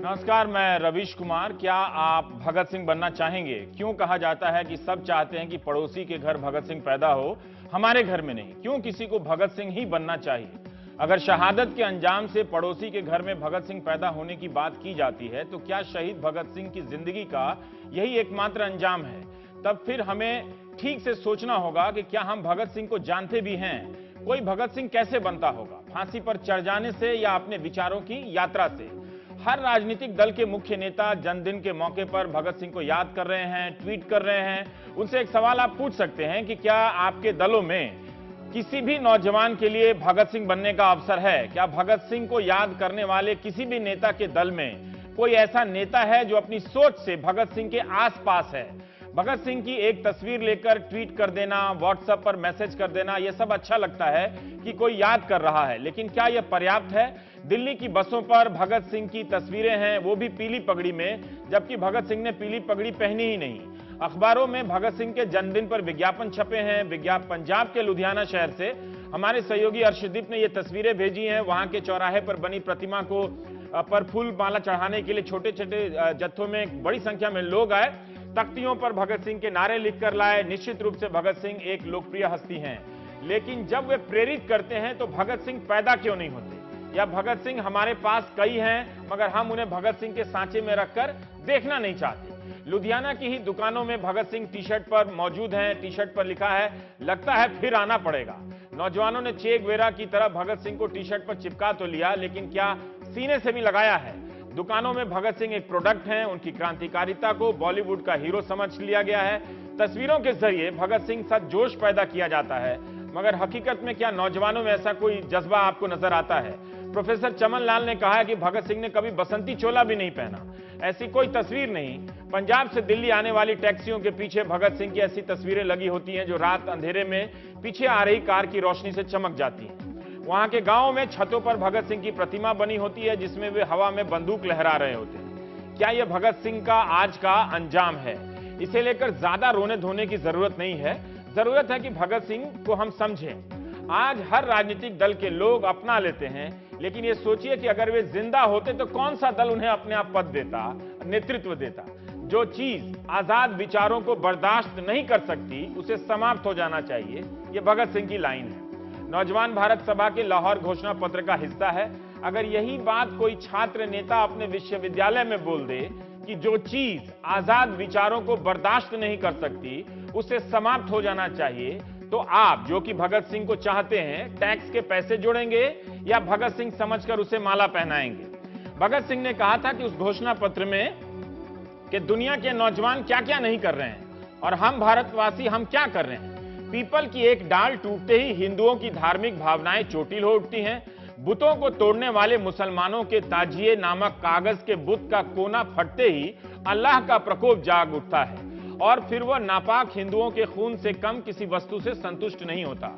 नमस्कार, मैं रवीश कुमार। क्या आप भगत सिंह बनना चाहेंगे? क्यों कहा जाता है कि सब चाहते हैं कि पड़ोसी के घर भगत सिंह पैदा हो, हमारे घर में नहीं? क्यों किसी को भगत सिंह ही बनना चाहिए? अगर शहादत के अंजाम से पड़ोसी के घर में भगत सिंह पैदा होने की बात की जाती है, तो क्या शहीद भगत सिंह की जिंदगी का यही एकमात्र अंजाम है? तब फिर हमें ठीक से सोचना होगा कि क्या हम भगत सिंह को जानते भी हैं? कोई भगत सिंह कैसे बनता होगा? फांसी पर चढ़ जाने से या अपने विचारों की यात्रा से? हर राजनीतिक दल के मुख्य नेता जन्मदिन के मौके पर भगत सिंह को याद कर रहे हैं, ट्वीट कर रहे हैं। उनसे एक सवाल आप पूछ सकते हैं कि क्या आपके दलों में किसी भी नौजवान के लिए भगत सिंह बनने का अवसर है? क्या भगत सिंह को याद करने वाले किसी भी नेता के दल में कोई ऐसा नेता है जो अपनी सोच से भगत सिंह के आसपास है? भगत सिंह की एक तस्वीर लेकर ट्वीट कर देना, व्हाट्सएप पर मैसेज कर देना, यह सब अच्छा लगता है कि कोई याद कर रहा है, लेकिन क्या यह पर्याप्त है? दिल्ली की बसों पर भगत सिंह की तस्वीरें हैं, वो भी पीली पगड़ी में, जबकि भगत सिंह ने पीली पगड़ी पहनी ही नहीं। अखबारों में भगत सिंह के जन्मदिन पर विज्ञापन छपे हैं। पंजाब के लुधियाना शहर से हमारे सहयोगी अर्शदीप ने ये तस्वीरें भेजी हैं। वहां के चौराहे पर बनी प्रतिमा को पर फूल माला चढ़ाने के लिए छोटे छोटे जत्थों में बड़ी संख्या में लोग आए। तख्तियों पर भगत सिंह के नारे लिखकर लाए। निश्चित रूप से भगत सिंह एक लोकप्रिय हस्ती हैं, लेकिन जब वे प्रेरित करते हैं तो भगत सिंह पैदा क्यों नहीं होते? या भगत सिंह हमारे पास कई हैं, मगर हम उन्हें भगत सिंह के सांचे में रखकर देखना नहीं चाहते। लुधियाना की ही दुकानों में भगत सिंह टी शर्ट पर मौजूद हैं। टी शर्ट पर लिखा है, लगता है फिर आना पड़ेगा। नौजवानों ने चे गुवेरा की तरह भगत सिंह को टी शर्ट पर चिपका तो लिया, लेकिन क्या सीने से भी लगाया है? दुकानों में भगत सिंह एक प्रोडक्ट हैं। उनकी क्रांतिकारिता को बॉलीवुड का हीरो समझ लिया गया है। तस्वीरों के जरिए भगत सिंह सा जोश पैदा किया जाता है, मगर हकीकत में क्या नौजवानों में ऐसा कोई जज्बा आपको नजर आता है? प्रोफेसर चमन लाल ने कहा है कि भगत सिंह ने कभी बसंती चोला भी नहीं पहना। ऐसी कोई तस्वीर नहीं। पंजाब से दिल्ली आने वाली टैक्सियों के पीछे भगत सिंह की ऐसी तस्वीरें लगी होती हैं जो रात अंधेरे में पीछे आ रही कार की रोशनी से चमक जाती हैं। वहां के गांवों में छतों पर भगत सिंह की प्रतिमा बनी होती है, जिसमें वे हवा में बंदूक लहरा रहे होते हैं। क्या यह भगत सिंह का आज का अंजाम है? इसे लेकर ज्यादा रोने धोने की जरूरत नहीं है। जरूरत है कि भगत सिंह को हम समझें। आज हर राजनीतिक दल के लोग अपना लेते हैं, लेकिन ये सोचिए कि अगर वे जिंदा होते तो कौन सा दल उन्हें अपने आप पद देता, नेतृत्व देता? जो चीज आजाद विचारों को बर्दाश्त नहीं कर सकती, उसे समाप्त हो जाना चाहिए। यह भगत सिंह की लाइन है। नौजवान भारत सभा के लाहौर घोषणा पत्र का हिस्सा है। अगर यही बात कोई छात्र नेता अपने विश्वविद्यालय में बोल दे कि जो चीज आजाद विचारों को बर्दाश्त नहीं कर सकती, उसे समाप्त हो जाना चाहिए, तो आप जो कि भगत सिंह को चाहते हैं, टैक्स के पैसे जोड़ेंगे या भगत सिंह समझकर उसे माला पहनाएंगे? भगत सिंह ने कहा था कि उस घोषणा पत्र में कि दुनिया के नौजवान क्या क्या नहीं कर रहे हैं और हम भारतवासी हम क्या कर रहे हैं। पीपल की एक डाल टूटते ही हिंदुओं की धार्मिक भावनाएं चोटिल हो उठती हैं। बुतों को तोड़ने वाले मुसलमानों के ताजिए नामक कागज के बुत का कोना फटते ही अल्लाह का प्रकोप जाग उठता है और फिर वह नापाक हिंदुओं के खून से कम किसी वस्तु से संतुष्ट नहीं होता।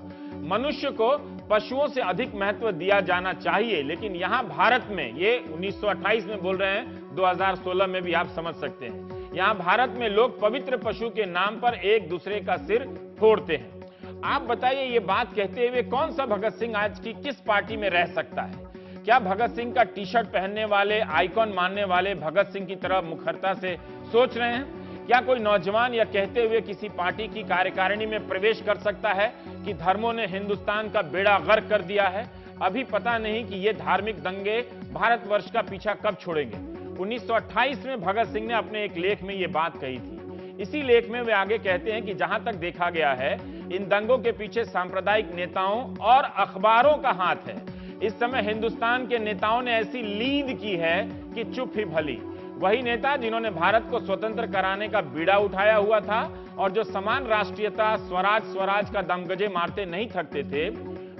मनुष्य को पशुओं से अधिक महत्व दिया जाना चाहिए, लेकिन यहां भारत में, ये 1928 में बोल रहे हैं, 2016 में भी आप समझ सकते हैं, यहां भारत में लोग पवित्र पशु के नाम पर एक दूसरे का सिर फोड़ते हैं। आप बताइए, ये बात कहते हुए कौन सा भगत सिंह आज की किस पार्टी में रह सकता है? क्या भगत सिंह का टी शर्ट पहनने वाले, आइकॉन मानने वाले भगत सिंह की तरह मुखरता से सोच रहे हैं? क्या कोई नौजवान यह कहते हुए किसी पार्टी की कार्यकारिणी में प्रवेश कर सकता है कि धर्मों ने हिंदुस्तान का बेड़ा गर्क कर दिया है? अभी पता नहीं कि ये धार्मिक दंगे भारतवर्ष का पीछा कब छोड़ेंगे। 1928 में भगत सिंह ने अपने एक लेख में यह बात कही थी। इसी लेख में वे आगे कहते हैं कि जहां तक देखा गया है, इन दंगों के पीछे सांप्रदायिक नेताओं और अखबारों का हाथ है। इस समय हिंदुस्तान के नेताओं ने ऐसी लीद की है कि चुप ही भली। वही नेता जिन्होंने भारत को स्वतंत्र कराने का बीड़ा उठाया हुआ था और जो समान राष्ट्रीयता, स्वराज स्वराज का दमगजे मारते नहीं थकते थे,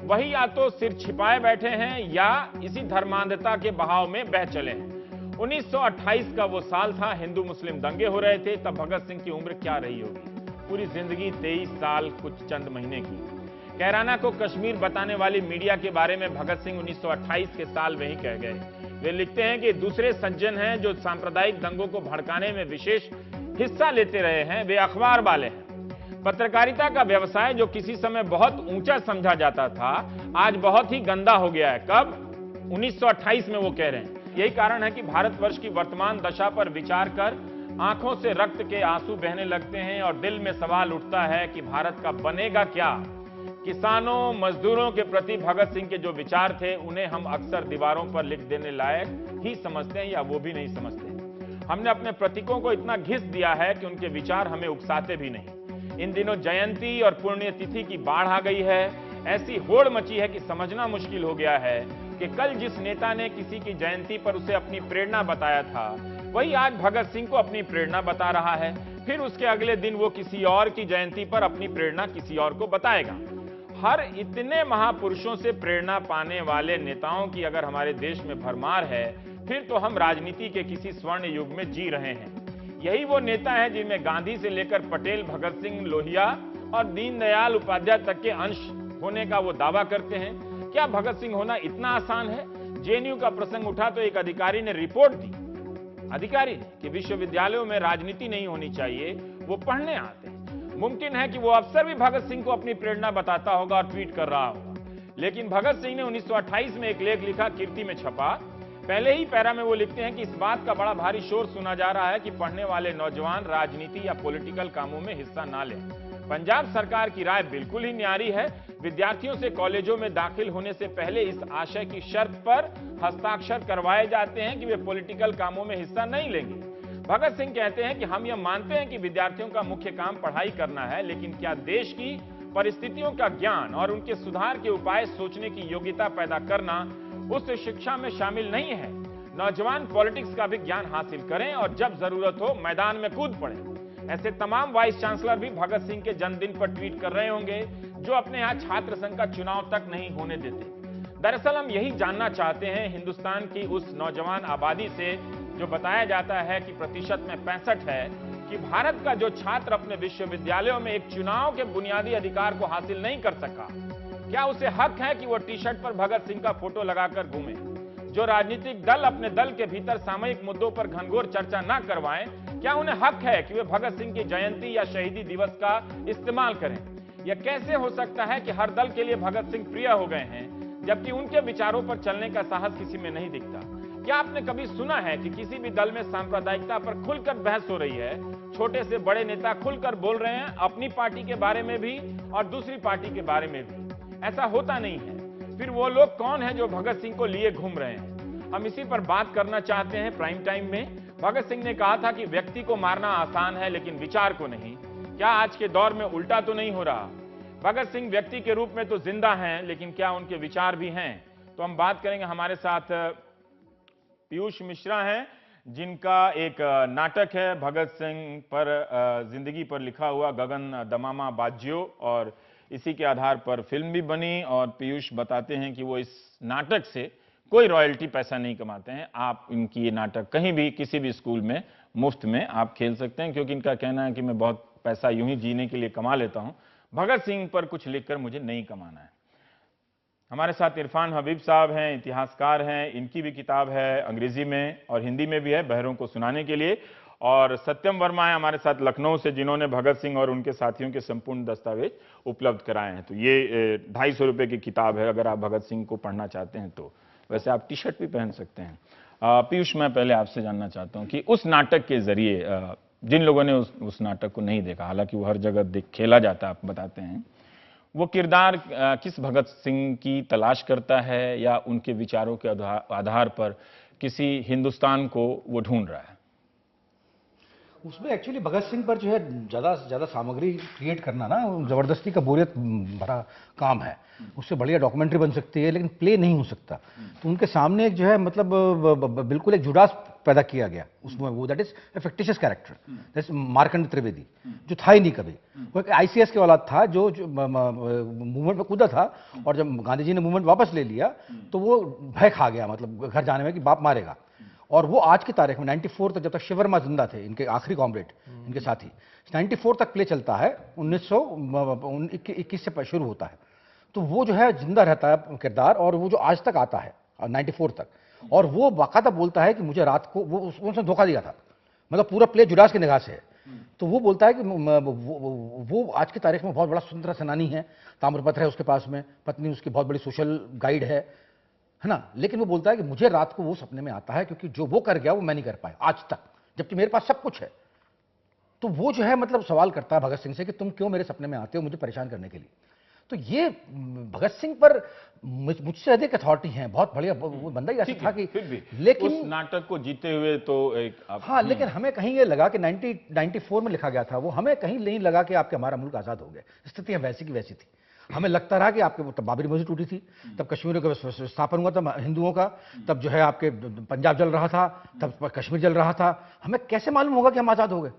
वही या तो सिर छिपाए बैठे हैं या इसी धर्मांधता के बहाव में बह चले हैं। 1928 का वो साल था, हिंदू मुस्लिम दंगे हो रहे थे। तब भगत सिंह की उम्र क्या रही होगी? पूरी जिंदगी 23 साल कुछ चंद महीने की। कैराना को कश्मीर बताने वाली मीडिया के बारे में भगत सिंह 1928 के साल में ही कह गए। वे लिखते हैं कि दूसरे सज्जन हैं जो सांप्रदायिक दंगों को भड़काने में विशेष हिस्सा लेते रहे हैं, वे अखबार वाले हैं। पत्रकारिता का व्यवसाय जो किसी समय बहुत ऊंचा समझा जाता था, आज बहुत ही गंदा हो गया है। कब? 1928 में वो कह रहे हैं। यही कारण है कि भारतवर्ष की वर्तमान दशा पर विचार कर आंखों से रक्त के आंसू बहने लगते हैं और दिल में सवाल उठता है कि भारत का बनेगा क्या। किसानों, मजदूरों के प्रति भगत सिंह के जो विचार थे उन्हें हम अक्सर दीवारों पर लिख देने लायक ही समझते हैं या वो भी नहीं समझते। हमने अपने प्रतीकों को इतना घिस दिया है कि उनके विचार हमें उकसाते भी नहीं। इन दिनों जयंती और पुण्यतिथि की बाढ़ आ गई है। ऐसी होड़ मची है कि समझना मुश्किल हो गया है कि कल जिस नेता ने किसी की जयंती पर उसे अपनी प्रेरणा बताया था, वही आज भगत सिंह को अपनी प्रेरणा बता रहा है। फिर उसके अगले दिन वो किसी और की जयंती पर अपनी प्रेरणा किसी और को बताएगा। हर इतने महापुरुषों से प्रेरणा पाने वाले नेताओं की अगर हमारे देश में भरमार है, फिर तो हम राजनीति के किसी स्वर्ण युग में जी रहे हैं। यही वो नेता हैं जिनमें गांधी से लेकर पटेल, भगत सिंह, लोहिया और दीनदयाल उपाध्याय तक के अंश होने का वो दावा करते हैं। क्या भगत सिंह होना इतना आसान है? जेएनयू का प्रसंग उठा तो एक अधिकारी ने रिपोर्ट दी, कि विश्वविद्यालयों में राजनीति नहीं होनी चाहिए, वो पढ़ने आते हैं। मुमकिन है कि वो अफसर भी भगत सिंह को अपनी प्रेरणा बताता होगा और ट्वीट कर रहा होगा। लेकिन भगत सिंह ने 1928 में एक लेख लिखा, कीर्ति में छपा। पहले ही पैरा में वो लिखते हैं कि इस बात का बड़ा भारी शोर सुना जा रहा है कि पढ़ने वाले नौजवान राजनीति या पॉलिटिकल कामों में हिस्सा ना लें। पंजाब सरकार की राय बिल्कुल ही न्यारी है। विद्यार्थियों से कॉलेजों में दाखिल होने से पहले इस आशय की शर्त पर हस्ताक्षर करवाए जाते हैं कि वे पॉलिटिकल कामों में हिस्सा नहीं लेंगे। भगत सिंह कहते हैं कि हम यह मानते हैं कि विद्यार्थियों का मुख्य काम पढ़ाई करना है, लेकिन क्या देश की परिस्थितियों का ज्ञान और उनके सुधार के उपाय सोचने की योग्यता पैदा करना उस शिक्षा में शामिल नहीं है। नौजवान पॉलिटिक्स का भी ज्ञान हासिल करें और जब जरूरत हो मैदान में कूद पड़े। ऐसे तमाम वाइस चांसलर भी भगत सिंह के जन्मदिन पर ट्वीट कर रहे होंगे, जो अपने यहाँ छात्र संघ का चुनाव तक नहीं होने देते। दरअसल हम यही जानना चाहते हैं हिंदुस्तान की उस नौजवान आबादी से जो बताया जाता है कि प्रतिशत में 65 है, कि भारत का जो छात्र अपने विश्वविद्यालयों में एक चुनाव के बुनियादी अधिकार को हासिल नहीं कर सका, क्या उसे हक है कि वो टी शर्ट पर भगत सिंह का फोटो लगाकर घूमे? जो राजनीतिक दल अपने दल के भीतर सामयिक मुद्दों पर घनघोर चर्चा न करवाएं, क्या उन्हें हक है कि वे भगत सिंह की जयंती या शहीदी दिवस का इस्तेमाल करें? यह कैसे हो सकता है कि हर दल के लिए भगत सिंह प्रिय हो गए हैं, जबकि उनके विचारों पर चलने का साहस किसी में नहीं दिखता? क्या आपने कभी सुना है कि किसी भी दल में सांप्रदायिकता पर खुलकर बहस हो रही है? छोटे से बड़े नेता खुलकर बोल रहे हैं, अपनी पार्टी के बारे में भी और दूसरी पार्टी के बारे में भी। ऐसा होता नहीं है। फिर वो लोग कौन हैं जो भगत सिंह को लिए घूम रहे हैं? हम इसी पर बात करना चाहते हैं प्राइम टाइम में। भगत सिंह ने कहा था कि व्यक्ति को मारना आसान है, लेकिन विचार को नहीं। क्या आज के दौर में उल्टा तो नहीं हो रहा? भगत सिंह व्यक्ति के रूप में तो जिंदा हैं, लेकिन क्या उनके विचार भी हैं? तो हम बात करेंगे। हमारे साथ पीयूष मिश्रा हैं, जिनका एक नाटक है भगत सिंह पर, जिंदगी पर लिखा हुआ, गगन दमामा बाज्यो, और इसी के आधार पर फिल्म भी बनी। और पीयूष बताते हैं कि वो इस नाटक से कोई रॉयल्टी पैसा नहीं कमाते हैं। आप इनकी ये नाटक कहीं भी किसी भी स्कूल में मुफ्त में आप खेल सकते हैं, क्योंकि इनका कहना है कि मैं बहुत पैसा यूं ही जीने के लिए कमा लेता हूं, भगत सिंह पर कुछ लिखकर मुझे नहीं कमाना है। हमारे साथ इरफान हबीब साहब हैं, इतिहासकार हैं। इनकी भी किताब है, अंग्रेजी में और हिंदी में भी है, बहरों को सुनाने के लिए। और सत्यम वर्मा है हमारे साथ लखनऊ से, जिन्होंने भगत सिंह और उनके साथियों के संपूर्ण दस्तावेज उपलब्ध कराए हैं। तो ये 250 रुपए की किताब है, अगर आप भगत सिंह को पढ़ना चाहते हैं तो। वैसे आप टी शर्ट भी पहन सकते हैं। पीयूष, मैं पहले आपसे जानना चाहता हूं कि उस नाटक के जरिए, जिन लोगों ने उस नाटक को नहीं देखा, हालांकि वो हर जगह खेला जाता है, आप बताते हैं, वो किरदार किस भगत सिंह की तलाश करता है, या उनके विचारों के आधार पर किसी हिंदुस्तान को वो ढूंढ रहा है? उसमें एक्चुअली भगत सिंह पर जो है ज़्यादा से ज़्यादा सामग्री क्रिएट करना ना ज़बरदस्ती का बोरियत भरा काम है। उससे बढ़िया डॉक्यूमेंट्री बन सकती है, लेकिन प्ले नहीं हो सकता। तो उनके सामने एक जो है मतलब बिल्कुल एक जुड़ास पैदा किया गया उसमें, वो that is a fictitious character, that is Markand Trivedi, जो था ही नहीं कभी। वो एक ICS के औलाद था जो मूवमेंट में कूदा था, और जब गांधी जी ने मूवमेंट वापस ले लिया तो वो भय खा गया, मतलब घर जाने में कि बाप मारेगा। और वो आज की तारीख में 94 तक, जब तक शिववर्मा जिंदा थे, इनके आखिरी कॉमरेड, इनके साथी, 94 तक प्ले चलता है, 1921 से शुरू होता है। तो वो जो है जिंदा रहता है किरदार, और वो जो आज तक आता है 94 तक, और वो बाकायदा बोलता है कि मुझे रात को वो उसने धोखा दिया था, मतलब पूरा प्ले जुड़ास की निगाह से है। तो वो बोलता है कि वो आज की तारीख में बहुत बड़ा स्वतंत्रता सेनानी है, ताम्रपत्र है उसके पास में, पत्नी उसकी बहुत बड़ी सोशल गाइड है, है ना, लेकिन वो बोलता है कि मुझे रात को वो सपने में आता है क्योंकि जो वो कर गया वो मैं नहीं कर पाया आज तक, जबकि मेरे पास सब कुछ है। तो वो जो है मतलब सवाल करता है भगत सिंह से कि तुम क्यों मेरे सपने में आते हो मुझे परेशान करने के लिए। तो ये भगत सिंह पर मुझसे अधिक अथॉरिटी है, बहुत बढ़िया वो बंदा ही ऐसा था कि, फिर भी लेकिन उस नाटक को जीते हुए तो एक हाँ, लेकिन हमें कहीं ये लगा कि 94 में लिखा गया था वो, हमें कहीं नहीं लगा कि आपके हमारा मुल्क आज़ाद हो गया। स्थितियां वैसी की वैसी थी। हमें लगता रहा कि आपके तब बाबरी मस्जिद टूटी थी, तब कश्मीर का स्थापन हुआ था हिंदुओं का, तब जो है आपके पंजाब जल रहा था, तब कश्मीर जल रहा था। हमें कैसे मालूम होगा कि हम आज़ाद हो गए?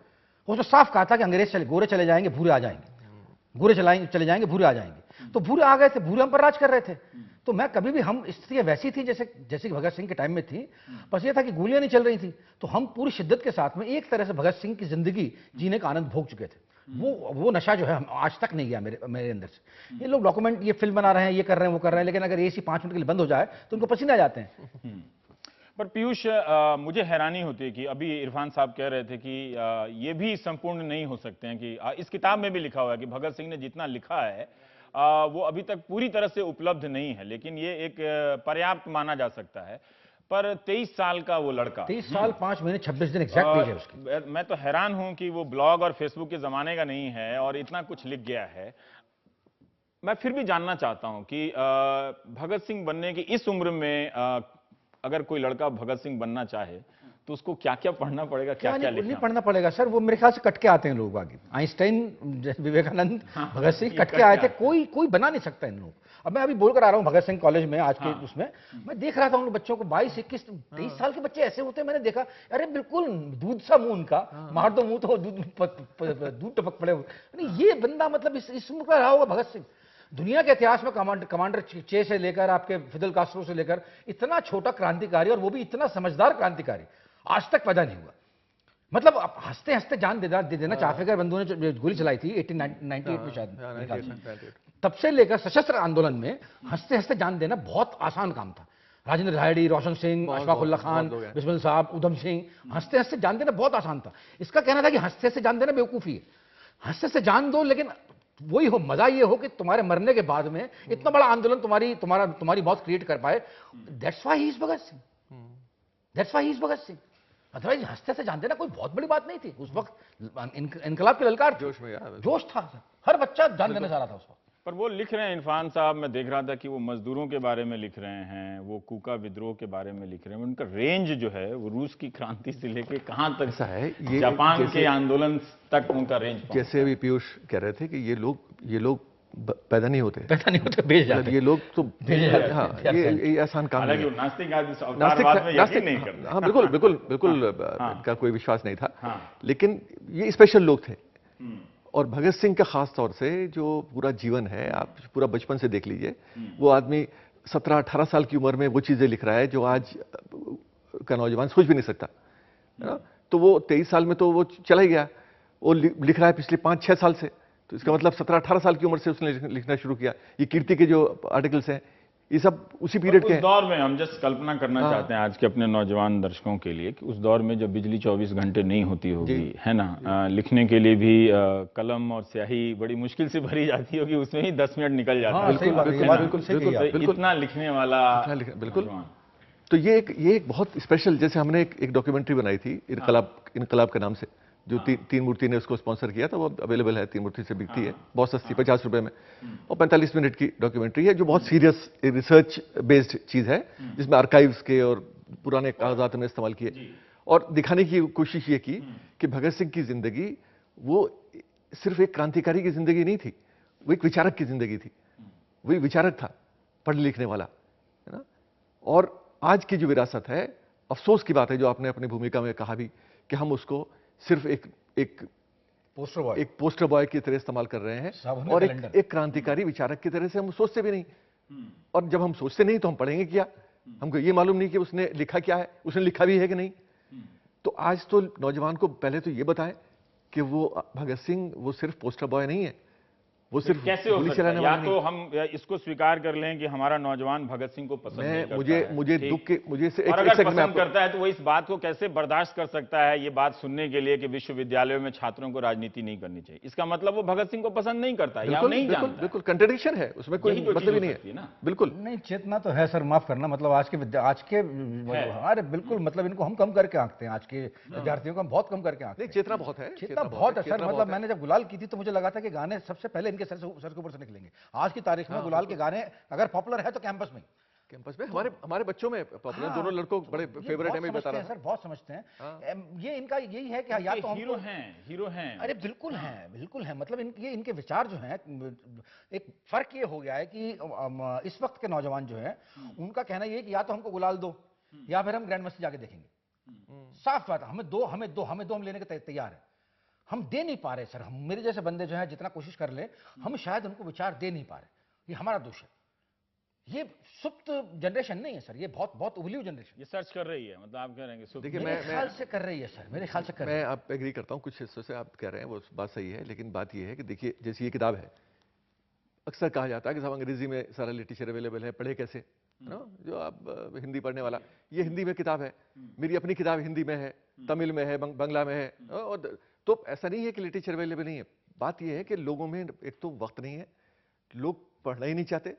वो तो साफ कहा था कि अंग्रेज गोरे चले जाएंगे भूरे आ जाएंगे, गोरे चले जाएंगे भूरे आ जाएंगे। तो भूरे आ गए थे, भूरे हम पर राज कर रहे थे। तो मैं कभी भी, हम स्थितियां वैसी थी जैसे जैसे भगत सिंह के टाइम में थी, बस ये था कि गोलियां नहीं चल रही थी। तो हम पूरी शिद्दत के साथ में एक तरह से भगत सिंह की जिंदगी जीने का आनंद भोग चुके थे। वो नशा जो है आज तक नहीं गया मेरे अंदर से। ये लोग डॉक्यूमेंट, ये फिल्म बना रहे हैं, ये कर रहे हैं, वो कर रहे हैं, लेकिन अगर एसी 5 मिनट के लिए बंद हो जाए तो उनको पसीने आ जाते हैं। पर पीयूष, मुझे हैरानी होती है कि अभी इरफान साहब कह रहे थे कि ये भी संपूर्ण नहीं हो सकते हैं कि इस किताब में भी लिखा हुआ है कि भगत सिंह ने जितना लिखा है वो अभी तक पूरी तरह से उपलब्ध नहीं है, लेकिन ये एक पर्याप्त माना जा सकता है। पर 23 साल का वो लड़का, 23 साल 5 महीने 26 दिन एग्जैक्ट पेज है उसकी। मैं तो हैरान हूं कि वो ब्लॉग और फेसबुक के जमाने का नहीं है और इतना कुछ लिख गया है। मैं फिर भी जानना चाहता हूं कि भगत सिंह बनने की इस उम्र में अगर कोई लड़का भगत सिंह बनना चाहे तो उसको क्या क्या पढ़ना पड़ेगा, क्या क्या लिखना? नहीं पढ़ना पड़ेगा सर, वो मेरे ख्याल से कट के आते हैं लोग आगे। आइंस्टाइन, विवेकानंद, भगत सिंह कट के आए थे। कोई बना नहीं सकता इन लोग। अब मैं अभी बोलकर आ रहा हूँ भगत सिंह कॉलेज में आज के उसमें, मैं देख रहा था उन लोग बच्चों को, 22, 21, 23 साल के बच्चे ऐसे होते हैं। मैंने देखा, अरे बिल्कुल दूध सा मुंह उनका, मार दो मुंह तो दूध टपक पड़े। ये बंदा मतलब इस उम्र का रहा होगा भगत सिंह। दुनिया के इतिहास में कमांडर चे से लेकर आपके फिदल कास्ट्रो से लेकर इतना छोटा क्रांतिकारी, और वो भी इतना समझदार क्रांतिकारी आज तक पैदा नहीं हुआ। मतलब हंसते हंसते जान दे देना चाफेकर बंधुओं ने गोली चलाई थी 1898 में शायद, तब से लेकर सशस्त्र आंदोलन में हंसते हंसते जान देना बहुत आसान काम था। राजेंद्र झाड़ी, रोशन सिंह, अशफाक उल्ला खान, बिस्मिल साहब, उधम सिंह, हंसते हंसते जान देना बहुत आसान था। इसका कहना था कि हंसते हंसते जान देना बेवकूफी है, हंसते से जान दो, लेकिन वही हो, मजा ये हो कि तुम्हारे मरने के बाद में इतना बड़ा आंदोलन तुम्हारी मौत क्रिएट कर पाए। That's why he is Bhagat Singh, that's why he is Bhagat Singh. Otherwise हंसते से जानते ना कोई बहुत बड़ी बात नहीं थी उस वक्त। इनकलाब की ललकार, जोश था, हर बच्चा जान देना चाह रहा था उस वक्त। पर वो लिख रहे हैं इरफान साहब, मैं देख रहा था कि वो मजदूरों के बारे में लिख रहे हैं, वो कूका विद्रोह के बारे में लिख रहे हैं। उनका रेंज जो है वो रूस की क्रांति से लेके कहां तक ऐसा है, ये जापान के आंदोलन तक उनका रेंज। जैसे अभी पीयूष कह रहे थे कि ये लोग पैदा नहीं होते, भेज जाते, ये लोग तो हाँ, ये आसान काम नहीं है। नास्तिक अवतारवाद में यकीन नहीं करते। हाँ, बिल्कुल का कोई विश्वास नहीं था, लेकिन ये स्पेशल लोग थे। और भगत सिंह का खास तौर से जो पूरा जीवन है, आप पूरा बचपन से देख लीजिए, वो आदमी 17-18 साल की उम्र में वो चीजें लिख रहा है जो आज का नौजवान सोच भी नहीं सकता, है ना। तो वो 23 साल में तो वो चला ही गया, वो लिख रहा है पिछले 5-6 साल से। तो इसका मतलब 17-18 साल की उम्र से उसने लिखना शुरू किया। ये कीर्ति के जो आर्टिकल्स हैं ये सब उसी पीरियड के हैं। उस दौर में हम जस्ट कल्पना करना चाहते हैं आज के अपने नौजवान दर्शकों के लिए कि उस दौर में जब बिजली 24 घंटे नहीं होती होगी, है ना, लिखने के लिए भी कलम और स्याही बड़ी मुश्किल से भरी जाती होगी, उसमें ही 10 मिनट निकल जाता है। बिल्कुल इतना लिखने वाला, बिल्कुल। तो ये एक बहुत स्पेशल, जैसे हमने एक डॉक्यूमेंट्री बनाई थी इनकलाब के नाम से, जो तीन मूर्ति ने उसको स्पॉन्सर किया था। वो अवेलेबल है, तीन मूर्ति से बिकती है, बहुत सस्ती, 50 रुपए में, और 45 मिनट की डॉक्यूमेंट्री है जो बहुत सीरियस रिसर्च बेस्ड चीज है, जिसमें आर्काइव्स के और पुराने कागजात में इस्तेमाल किए, और दिखाने की कोशिश ये की कि भगत सिंह की जिंदगी वो सिर्फ एक क्रांतिकारी की जिंदगी नहीं थी, वो एक विचारक की जिंदगी थी। वही विचारक था, पढ़ लिखने वाला, है ना। और आज की जो विरासत है, अफसोस की बात है जो आपने अपनी भूमिका में कहा भी, कि हम उसको सिर्फ एक पोस्टर बॉय की तरह इस्तेमाल कर रहे हैं, और एक क्रांतिकारी विचारक की तरह से हम सोचते भी नहीं। और जब हम सोचते नहीं तो हम पढ़ेंगे क्या? हमको ये मालूम नहीं कि उसने लिखा क्या है, उसने लिखा भी है कि नहीं। तो आज तो नौजवान को पहले तो ये बताएं कि वो भगत सिंह वो सिर्फ पोस्टर बॉय नहीं है, वो सिर्फ कैसे हो गोली सकता है? चलाने या वाला तो हम इसको स्वीकार कर लें कि हमारा नौजवान भगत सिंह को पसंद नहीं करता है, मुझे ठीक। दुख के मुझे से और एक अगर सेकंड में पसंद आपको करता है तो वो इस बात को कैसे बर्दाश्त कर सकता है, ये बात सुनने के लिए कि विश्वविद्यालयों में छात्रों को राजनीति नहीं करनी चाहिए? इसका मतलब वो भगत सिंह को पसंद नहीं करता है या बिल्कुल नहीं बिल्कुल जानता है। बिल्कुल कंट्रडिक्शन है उसमें, कोई यही तो चीज मतलब हो ही नहीं सकती है है ना। बिल्कुल। नहीं, चेतना तो है सर, माफ करना, मतलब आज के अरे बिल्कुल, मतलब इनको हम कम करके आंकते हैं, आज के विद्यार्थियों को हम बहुत कम करके आंकते नहीं, हैं। चेतना बहुत है, चेतना बहुत है सर, चेतना बहुत मतलब है। मैंने जब गुलाल की थी तो मुझे लगा था कि गाने सबसे पहले इनके सर के ऊपर से निकलेंगे। आज की तारीख में गुलाल के गाने अगर पॉपुलर है तो कैंपस में, कैंपस में हमारे बच्चों में पॉपुलर, दोनों लड़कों बड़े ये फेवरेट है, बहुत मैं बता समझते रहा हैं था। सर, बहुत समझते हैं। ये इनका यही है कि या तो हीरो हमको, हैं, हीरो हैं। अरे बिल्कुल है, बिल्कुल है, मतलब ये इनके विचार जो हैं, एक फर्क ये हो गया है कि इस वक्त के नौजवान जो है उनका कहना ये है कि या तो हमको गुलाल दो या फिर हम ग्रैंड मस्ती जाके देखेंगे। साफ बात है, हमें दो, हम लेने के तैयार है। हम दे नहीं पा रहे सर, हम मेरे जैसे बंदे जो हैं जितना कोशिश कर ले, हम शायद उनको विचार दे नहीं पा रहे, ये हमारा दोष है। ये सुप्त जनरेशन नहीं है सर, ये बहुत बहुत उबली हुई जनरेशन। ये सर्च कर रही है, मतलब आप कह रहे हैं देखिए, मेरे ख्याल से कर रही है सर, मेरे ख्याल से कर रही मैं है। आप एग्री करता हूँ कुछ हिस्सों से, आप कह रहे हैं वो बात सही है, लेकिन बात ये है कि देखिए, जैसे ये किताब है, अक्सर कहा जाता है कि सब अंग्रेजी में सारा लिटरेचर अवेलेबल है, पढ़े कैसे, है ना, जो आप हिंदी पढ़ने वाला, ये हिंदी में किताब है, मेरी अपनी किताब हिंदी में है, तमिल में है, बंगला में है, और तो ऐसा नहीं है कि लिटरेचर अवेलेबल नहीं है। बात ये है कि लोगों में एक तो वक्त नहीं है, लोग पढ़ना ही नहीं चाहते,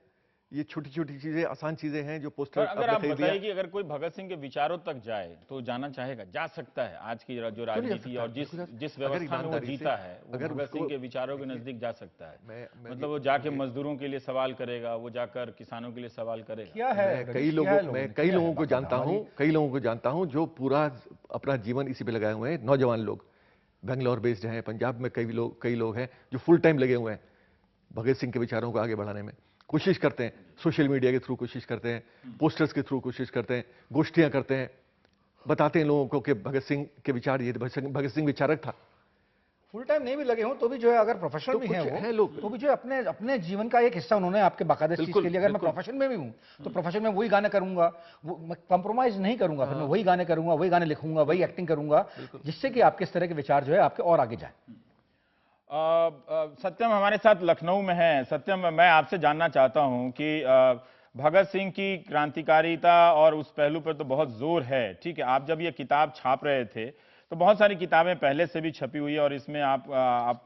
ये छोटी छोटी चीजें, आसान चीजें हैं जो पोस्टर पर अगर आप आपने खरीद लिया। बताइए कि अगर कोई भगत सिंह के विचारों तक जाए तो जाना चाहेगा, जा सकता है? आज की जो राजनीति और जिस व्यवस्था में वो जीता है, वो भगत सिंह के विचारों के नजदीक जा सकता है। मतलब वो जाके मजदूरों के लिए सवाल करेगा, वो जाकर किसानों के लिए सवाल करेगा। क्या है, मैं कई लोगों को जानता हूं जो पूरा अपना जीवन इसी पे लगाए हुए हैं। नौजवान लोग बेंगलोर बेस्ड हैं, पंजाब में कई लोग हैं जो फुल टाइम लगे हुए हैं भगत सिंह के विचारों को आगे बढ़ाने में, कोशिश करते हैं, सोशल मीडिया के थ्रू कोशिश करते हैं, पोस्टर्स के थ्रू कोशिश करते हैं, गोष्ठियां करते हैं, बताते हैं लोगों को कि भगत सिंह के विचार ये, भगत सिंह विचारक था। फुल टाइम नहीं भी लगे हों तो भी जो है, अगर प्रोफेशनल तो भी कुछ हैं हैं वो, लोग। तो भी जो है अपने अपने जीवन का एक हिस्सा उन्होंने आपके बाकायदा इस चीज के लिए, अगर मैं प्रोफेशन में भी हूं तो प्रोफेशन में वही गाने करूंगा, वो मैं कंप्रोमाइज नहीं करूंगा, फिर मैं वही गाने करूंगा, वही गाने लिखूंगा, वही एक्टिंग करूंगा, जिससे कि आपके इस तरह के विचार जो है आपके और आगे जाए। सत्यम हमारे साथ लखनऊ में है। सत्यम, मैं आपसे जानना चाहता हूं कि भगत सिंह की क्रांतिकारिता और उस पहलू पर तो बहुत जोर है, ठीक है। आप जब ये किताब छाप रहे थे तो बहुत सारी किताबें पहले से भी छपी हुई है और इसमें आप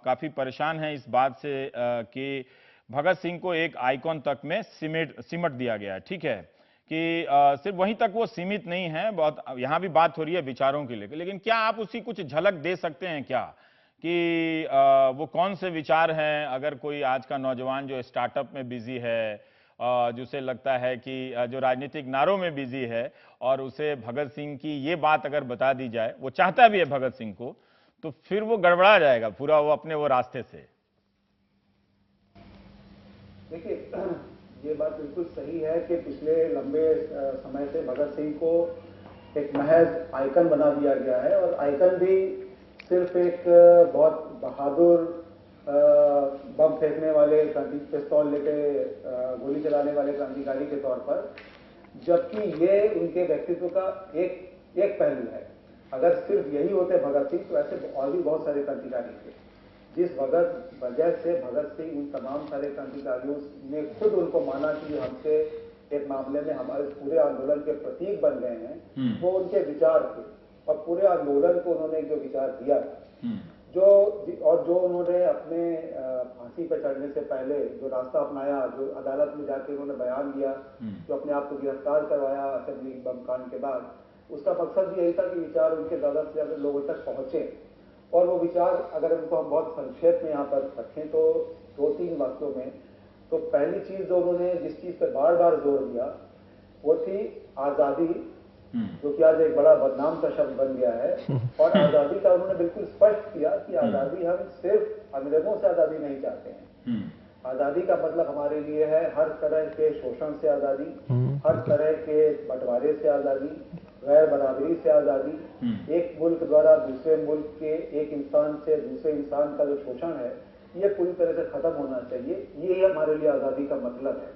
काफी परेशान हैं इस बात से कि भगत सिंह को एक आइकॉन तक में सिमट दिया गया है, ठीक है, कि सिर्फ वहीं तक वो सीमित नहीं है, बहुत यहां भी बात हो रही है विचारों के लेकर, लेकिन क्या आप उसकी कुछ झलक दे सकते हैं क्या कि वो कौन से विचार हैं? अगर कोई आज का नौजवान जो स्टार्टअप में बिजी है, जिसे लगता है कि जो राजनीतिक नारों में बिजी है, और उसे भगत सिंह की ये बात अगर बता दी जाए, वो चाहता भी है भगत सिंह को, तो फिर वो गड़बड़ा जाएगा पूरा वो अपने वो रास्ते से। देखिए, ये बात बिल्कुल सही है कि पिछले लंबे समय से भगत सिंह को एक महज आइकन बना दिया गया है, और आइकन भी सिर्फ एक बहुत बहादुर बम फेंकने वाले, पिस्तौल लेके गोली चलाने वाले क्रांतिकारी के तौर पर, जबकि ये उनके व्यक्तित्व का एक पहलू है। अगर सिर्फ यही होते भगत सिंह तो ऐसे और भी बहुत सारे क्रांतिकारी थे। जिस वजह से भगत सिंह उन तमाम सारे क्रांतिकारियों ने खुद उनको माना कि हमसे एक मामले में हमारे पूरे आंदोलन के प्रतीक बन गए हैं, वो उनके विचार थे, और पूरे आंदोलन को उन्होंने जो विचार दिया था, जो उन्होंने अपने फांसी पर चढ़ने से पहले जो रास्ता अपनाया, जो अदालत में जाके उन्होंने बयान दिया, जो अपने आप को गिरफ्तार करवाया असेंबली बम कांड के बाद, उसका मकसद भी यही था कि विचार उनके ज्यादा से ज्यादा लोगों तक पहुंचे। और वो विचार अगर उनको हम बहुत संक्षेप में यहाँ पर रखें तो 2-3 वाक्यों में, तो पहली चीज जो उन्होंने जिस चीज पर बार बार जोर दिया वो थी आजादी, जो कि आज एक बड़ा बदनाम सा शब्द बन गया है। और आजादी का उन्होंने बिल्कुल स्पष्ट किया कि आजादी हम सिर्फ अंग्रेजों से आजादी नहीं चाहते हैं। आजादी का मतलब हमारे लिए है हर तरह के शोषण से आजादी, हर तरह के बंटवारे से आजादी, गैर बराबरी से आजादी, एक मुल्क द्वारा दूसरे मुल्क के एक इंसान से दूसरे इंसान का जो शोषण है ये पूरी तरह से खत्म होना चाहिए। ये हमारे लिए आजादी का मतलब है।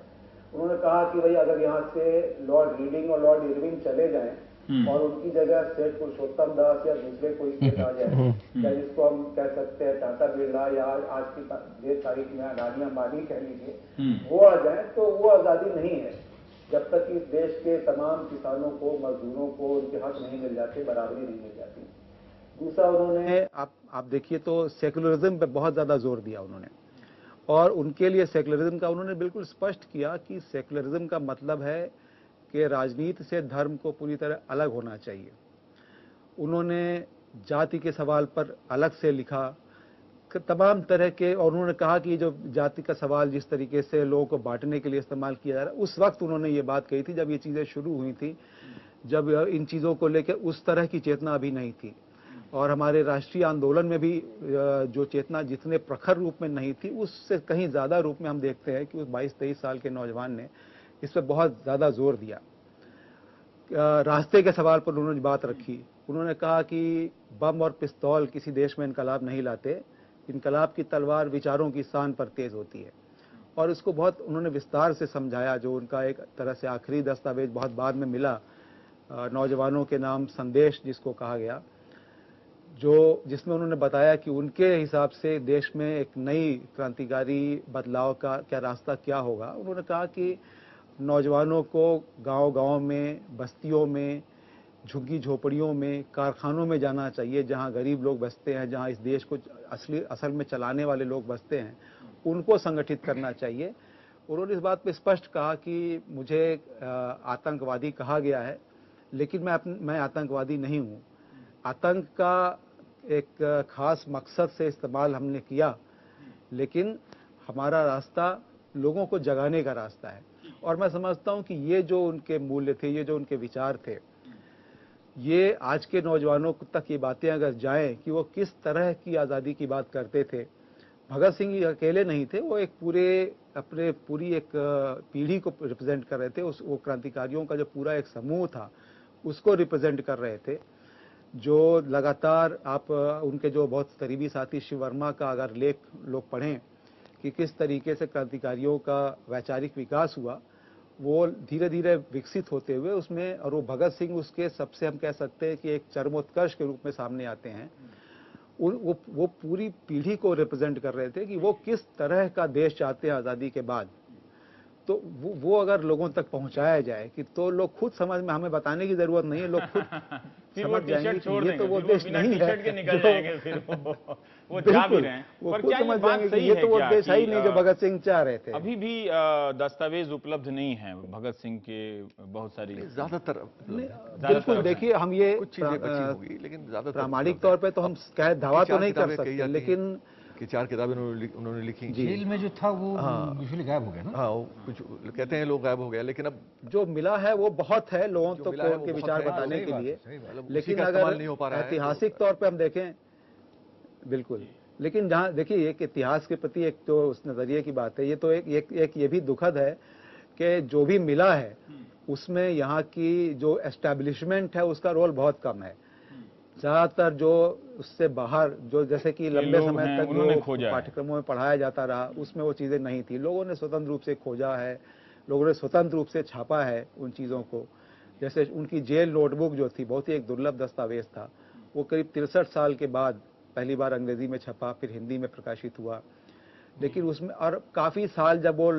उन्होंने कहा कि भाई अगर यहाँ से लॉर्ड रीडिंग और लॉर्ड इरविंग चले जाएं और उनकी जगह सेठ पुरुषोत्तम दास या दूसरे कोई सेठ आ जाए, या जिसको हम कह सकते हैं टाटा बिरला, या आज की डेट तारीख में अडानी अंबानी कह लीजिए, वो आ जाए, तो वो आजादी नहीं है जब तक इस देश के तमाम किसानों को, मजदूरों को उनके हक नहीं मिल जाते, बराबरी नहीं मिल जाती। दूसरा उन्होंने आप देखिए तो सेकुलरिज्म पे बहुत ज्यादा जोर दिया उन्होंने, और उनके लिए सेकुलरिज्म का उन्होंने बिल्कुल स्पष्ट किया कि सेकुलरिज्म का मतलब है कि राजनीति से धर्म को पूरी तरह अलग होना चाहिए। उन्होंने जाति के सवाल पर अलग से लिखा, तमाम तरह के, और उन्होंने कहा कि जो जाति का सवाल जिस तरीके से लोगों को बांटने के लिए इस्तेमाल किया जा रहा है, उस वक्त उन्होंने ये बात कही थी जब ये चीज़ें शुरू हुई थी, जब इन चीज़ों को लेकर उस तरह की चेतना अभी नहीं थी। और हमारे राष्ट्रीय आंदोलन में भी जो चेतना जितने प्रखर रूप में नहीं थी, उससे कहीं ज़्यादा रूप में हम देखते हैं कि उस 22-23 साल के नौजवान ने इस पर बहुत ज़्यादा जोर दिया। रास्ते के सवाल पर उन्होंने बात रखी। उन्होंने कहा कि बम और पिस्तौल किसी देश में इनकलाब नहीं लाते, इनकलाब की तलवार विचारों की शान पर तेज होती है। और इसको बहुत उन्होंने विस्तार से समझाया। जो उनका एक तरह से आखिरी दस्तावेज बहुत बाद में मिला, नौजवानों के नाम संदेश जिसको कहा गया, जो जिसमें उन्होंने बताया कि उनके हिसाब से देश में एक नई क्रांतिकारी बदलाव का क्या रास्ता क्या होगा। उन्होंने कहा कि नौजवानों को गांव-गांव में, बस्तियों में, झुग्गी झोपड़ियों में, कारखानों में जाना चाहिए, जहां गरीब लोग बसते हैं, जहां इस देश को असल में चलाने वाले लोग बसते हैं, उनको संगठित करना चाहिए। उन्होंने इस बात पे स्पष्ट कहा कि मुझे आतंकवादी कहा गया है, लेकिन मैं आतंकवादी नहीं हूँ। आतंक का एक खास मकसद से इस्तेमाल हमने किया, लेकिन हमारा रास्ता लोगों को जगाने का रास्ता है। और मैं समझता हूं कि ये जो उनके मूल्य थे, ये जो उनके विचार थे, ये आज के नौजवानों तक ये बातें अगर जाएं कि वो किस तरह की आज़ादी की बात करते थे। भगत सिंह अकेले नहीं थे, वो एक पूरी एक पीढ़ी को रिप्रेजेंट कर रहे थे। वो क्रांतिकारियों का जो पूरा एक समूह था, उसको रिप्रेजेंट कर रहे थे। जो लगातार आप उनके जो बहुत करीबी साथी शिव वर्मा का अगर लेख लोग पढ़ें कि किस तरीके से क्रांतिकारियों का वैचारिक विकास हुआ, वो धीरे धीरे विकसित होते हुए उसमें, और वो भगत सिंह उसके सबसे हम कह सकते हैं कि एक चरमोत्कर्ष के रूप में सामने आते हैं। वो पूरी पीढ़ी को रिप्रेजेंट कर रहे थे कि वो किस तरह का देश चाहते हैं आज़ादी के बाद। तो वो अगर लोगों तक पहुंचाया जाए कि तो लोग खुद समझ में, हमें बताने की जरूरत नहीं है, लोग खुद समझ जाएंगे कि ये तो वो देश नहीं है वो जा भी रहे हैं। वो पर खुद क्या ये समझ बात जाएंगे कि सही ये है तो वो क्या देश है ही कि, नहीं जो भगत सिंह चाह रहे थे। अभी भी दस्तावेज उपलब्ध नहीं है भगत सिंह के बहुत सारी? ज्यादातर बिल्कुल, देखिए हम ये कुछ चीजें बची होगी, लेकिन ज्यादातर प्रामाणिक तौर पे तो हम दावा तो नहीं कर सकते, लेकिन कि 4 किताबें उन्होंने लिखी। जेल में जो था वो यूजुअली गायब हो गया ना। हाँ, कुछ कहते हैं लोग गायब हो गया, लेकिन अब जो मिला है वो बहुत है लोगों तो उनके विचार बताने के लिए। लेकिन अगर ऐतिहासिक तौर पे हम देखें, बिल्कुल, लेकिन जहाँ देखिए एक इतिहास के प्रति एक तो उस नजरिए की बात है। ये तो एक ये भी दुखद है कि जो भी मिला है उसमें यहाँ की जो एस्टैब्लिशमेंट है उसका रोल बहुत कम है। ज्यादातर जो उससे बाहर, जो जैसे कि लंबे समय तक जो पाठ्यक्रमों में पढ़ाया जाता रहा, उसमें वो चीजें नहीं थी। लोगों ने स्वतंत्र रूप से खोजा है, लोगों ने स्वतंत्र रूप से छापा है उन चीजों को। जैसे उनकी जेल नोटबुक जो थी, बहुत ही एक दुर्लभ दस्तावेज था। वो करीब 63 साल के बाद पहली बार अंग्रेजी में छपा, फिर हिंदी में प्रकाशित हुआ। लेकिन उसमें और काफी साल जब वो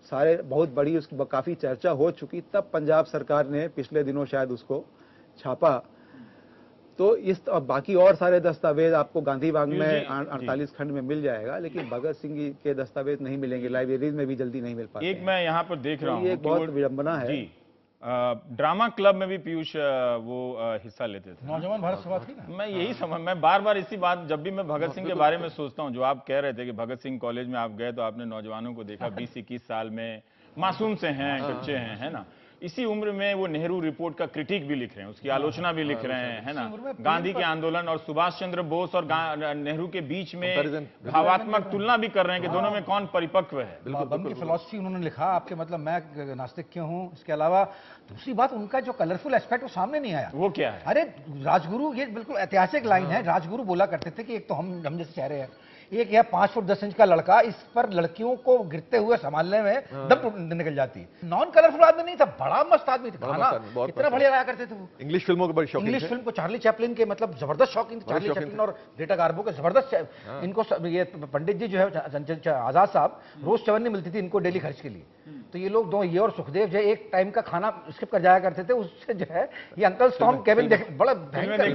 सारे बहुत बड़ी उसकी काफी चर्चा हो चुकी, तब पंजाब सरकार ने पिछले दिनों शायद उसको छापा। तो इस बाकी और सारे दस्तावेज आपको गांधी बाग में 48 खंड में मिल जाएगा, लेकिन भगत सिंह के दस्तावेज नहीं मिलेंगे, लाइब्रेरीज में भी जल्दी नहीं मिल पाते। एक मैं यहाँ पर देख रहा हूँ, ये बहुत विडंबना है। ड्रामा क्लब में भी पीयूष वो हिस्सा लेते थे। नौजवान भारत सभा थी ना। मैं यही समझ, मैं बार बार इसी बात, जब भी मैं भगत सिंह के बारे में सोचता हूँ, जो आप कह रहे थे कि भगत सिंह कॉलेज में आप गए तो आपने नौजवानों को देखा 20-21 साल में, मासूम से हैं, बच्चे हैं, है ना। इसी उम्र में वो नेहरू रिपोर्ट का क्रिटिक भी लिख रहे हैं, उसकी आलोचना भी लिख रहे हैं, है ना। गांधी के आंदोलन और सुभाष चंद्र बोस और नेहरू के बीच में भावात्मक तुलना भी कर रहे हैं कि दोनों में कौन परिपक्व है। बम की फिलॉसफी उन्होंने लिखा, आपके मतलब मैं नास्तिक क्यों हूँ। इसके अलावा दूसरी बात, उनका जो कलरफुल एस्पेक्ट वो सामने नहीं आया। वो क्या है? अरे राजगुरु, ये बिल्कुल ऐतिहासिक लाइन है। राजगुरु बोला करते थे कि एक तो हम जैसे चेहरे हैं, एक यह 5 फुट 10 इंच का लड़का, इस पर लड़कियों को गिरते हुए संभालने में दम निकल जाती है। नॉन कलरफुल आदमी नहीं था, बड़ा मस्त आदमी था, खाना इतना बढ़िया लाया करते थे वो। इंग्लिश फिल्मों के बड़े शौकीन थे। इंग्लिश फिल्म को चार्ली चैपलिन के मतलब जबरदस्त शौकीन थे, चार्ली चैपलिन और ग्रेटा गार्बो के जबरदस्त। इनको ये पंडित जी जो है आजाद साहब, रोज चवन्नी मिलती थी इनको डेली खर्च के लिए। तो ये लोग दो, ये और सुखदेव जो एक टाइम का खाना स्किप कर जाया करते थे, उससे जो है ये अंकल टॉम केविन बड़ा भयंकर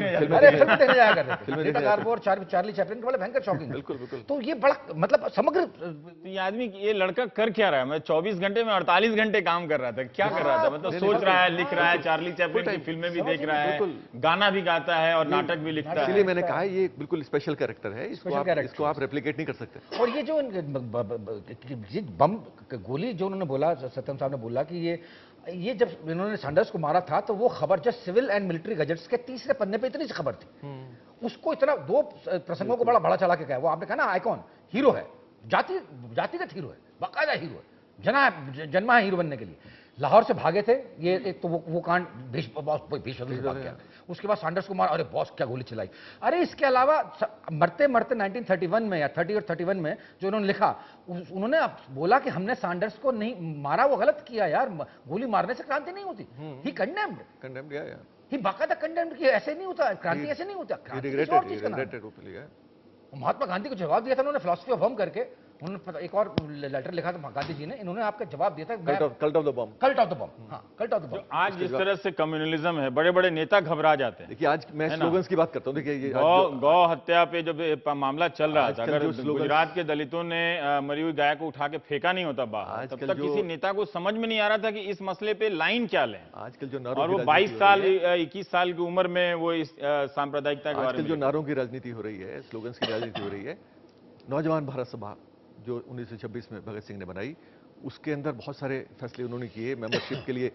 फिल्म देखने जाया करते थे। ग्रेटा गार्बो और चार्ली चैपलिन के बड़े भयंकर शौकीन। बिल्कुल बिल्कुल। तो ये बड़ा मतलब समग्र, तो ये आदमी, ये लड़का कर क्या रहा है? मैं 24 घंटे में 48 घंटे काम कर रहा था, क्या कर रहा था? मतलब सोच रहा है, लिख रहा है, चार्ली चैपलिन की फिल्में भी देख रहा है, गाना भी गाता है और नाटक भी लिखता है। इसलिए मैंने कहा ये बिल्कुल स्पेशल कैरेक्टर है, इसको आप रेप्लिकेट नहीं कर सकते। और ये जो बम गोली जो उन्होंने बोला, सत्यम साहब ने बोला कि ये जब इन्होंने सैंडर्स को मारा था तो वो खबर जो सिविल एंड मिलिट्री गजेट्स के तीसरे पन्ने पे इतनी सी खबर थी, उसको इतना 2 प्रसंगों को बड़ा चला के कहा। वो आपने कहा ना आइकॉन, हीरो है, जातिगत हीरो है, बाकायदा हीरो है, जन्मा है हीरो बनने के लिए। लाहौर से भागे थे ये, एक तो वो कांड भाग गया। उसके बाद सैंडर्स को मारा, अरे बॉस क्या गोली चलाई। अरे इसके अलावा मरते 1931 में या 30 और 31 में जो उन्होंने लिखा, उन्होंने बोला कि हमने सैंडर्स को नहीं मारा, वो गलत किया यार, गोली मारने से क्रांति नहीं होती। ही कंडेम्ड ही बाकायदा कंडेम्ड किया, ऐसे नहीं होता क्रांति, ऐसे नहीं होता क्रांति। महात्मा गांधी को जवाब दिया था उन्होंने, फिलॉसफी ऑफ बम करके। उन्होंने एक और लेटर लिखा था गांधी जी ने, इन्होंने आपका जवाब दिया था, cult of the bomb. Cult of the bomb, हाँ, कल्ट ऑफ द बम। आज जिस तरह से कम्युनलिज्म है, बड़े बड़े नेता घबरा जाते हैं। देखिए आज मैं स्लोगन्स की बात करता हूँ। देखिए गौ हत्या पे जब मामला चल रहा था, अगर गुजरात के दलितों ने मरी हुई गाय को उठा के फेंका नहीं होता बाहर, तब तक किसी नेता को समझ में नहीं आ रहा था कि इस मसले पे लाइन क्या लें। आजकल जो और वो 22 साल 21 साल की उम्र में वो इस सांप्रदायिकता के बारे में, जो नारों की राजनीति हो रही है, स्लोगन्स की राजनीति हो रही है, नौजवान भारत सभा जो 1926 में भगत सिंह ने बनाई, उसके अंदर बहुत सारे फैसले उन्होंने किए। मेंबरशिप के लिए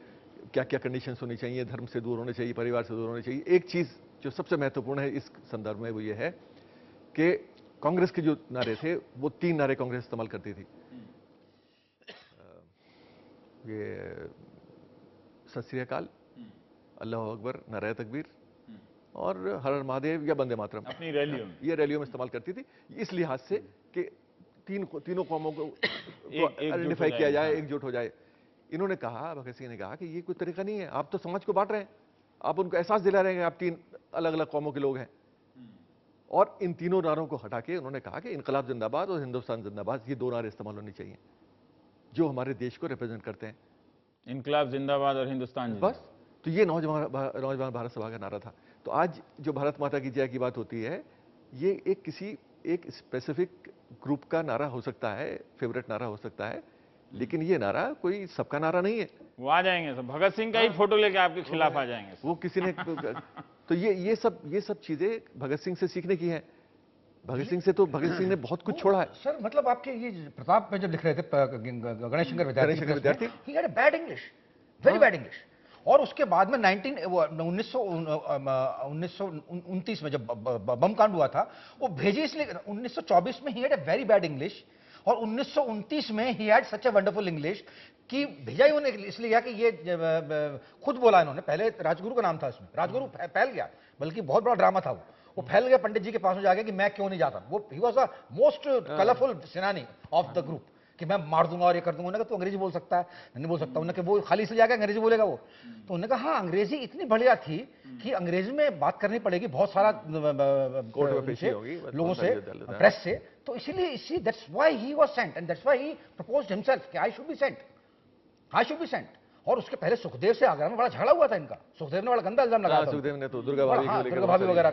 क्या क्या कंडीशंस होनी चाहिए, धर्म से दूर होने चाहिए, परिवार से दूर होने चाहिए। एक चीज़ जो सबसे महत्वपूर्ण है इस संदर्भ में वो ये है कि कांग्रेस के जो नारे थे वो 3 नारे कांग्रेस इस्तेमाल करती थी। ये सत श्री अकाल, अल्लाह अकबर, नाराए तकबीर और हर हर महादेव या वंदे मातरम अपनी रैलियों में, ये रैलियों में इस्तेमाल करती थी, इस लिहाज से कि तीनों कौमों को आइडेंटिफाई किया जाए, एकजुट हो जाए। इन्होंने कहा, भगत सिंह ने कहा कि ये कोई तरीका नहीं है, आप तो समाज को बांट रहे हैं, आप उनको एहसास दिला रहे हैं आप 3 अलग अलग कौमों के लोग हैं। और इन तीनों नारों को हटा के उन्होंने कहा कि इनकलाब जिंदाबाद और हिंदुस्तान जिंदाबाद, ये 2 नारे इस्तेमाल होने चाहिए जो हमारे देश को रिप्रेजेंट करते हैं। इनकलाब जिंदाबाद और हिंदुस्तान जिंदाबाद। बस, तो ये नौजवान भारत सभा का नारा था। तो आज जो भारत माता की जय की बात होती है, ये एक स्पेसिफिक ग्रुप का नारा हो सकता है, फेवरेट नारा हो सकता है, लेकिन ये नारा कोई सबका नारा नहीं है। वो आ जाएंगे सब, भगत सिंह का ही फोटो लेके आपके खिलाफ आ जाएंगे वो किसी ने तो ये सब चीजें भगत सिंह से सीखने की हैं। भगत सिंह से तो भगत सिंह ने बहुत कुछ छोड़ा है। सर मतलब आपके ये प्रताप में जब लिख रहे थे गणेश शंकर विद्यार्थी, he had bad English, very bad English. और उसके बाद में 1929 में जब बम कांड हुआ था, वो भेजे इसलिए 1924 में he had a very bad English, और 1929 में he had such a wonderful English कि भेजा ही उन्हें इसलिए गया कि ये खुद बोला इन्होंने, पहले राजगुरु का नाम था इसमें, राजगुरु फैल गया, बल्कि बहुत बड़ा ड्रामा था वो फैल गया पंडित जी के पास में जाके कि मैं क्यों नहीं जाता। वो he was the most colourful सेनानी ऑफ द ग्रुप कि मैं मार दूंगा और ये कर दूंगा। उन्होंने कहा तू अंग्रेजी बोल सकता है, नहीं बोल सकता। उन्होंने कहा वो खाली इसलिए जाकर अंग्रेजी बोलेगा वो, तो उन्होंने कहा हाँ अंग्रेजी इतनी बढ़िया थी कि अंग्रेजी में बात करनी पड़ेगी बहुत सारा लोगों से, प्रेस से, तो इसीलिए that's why he was sent and that's why he proposed himself कि आई शुड बी सेंट। और उसके पहले सुखदेव से आगरा में बड़ा झगड़ा हुआ था इनका, सुखदेव ने बड़ा गंदा इल्जाम लगाया था। सुखदेव ने तो दुर्गा भाभी वगैरह।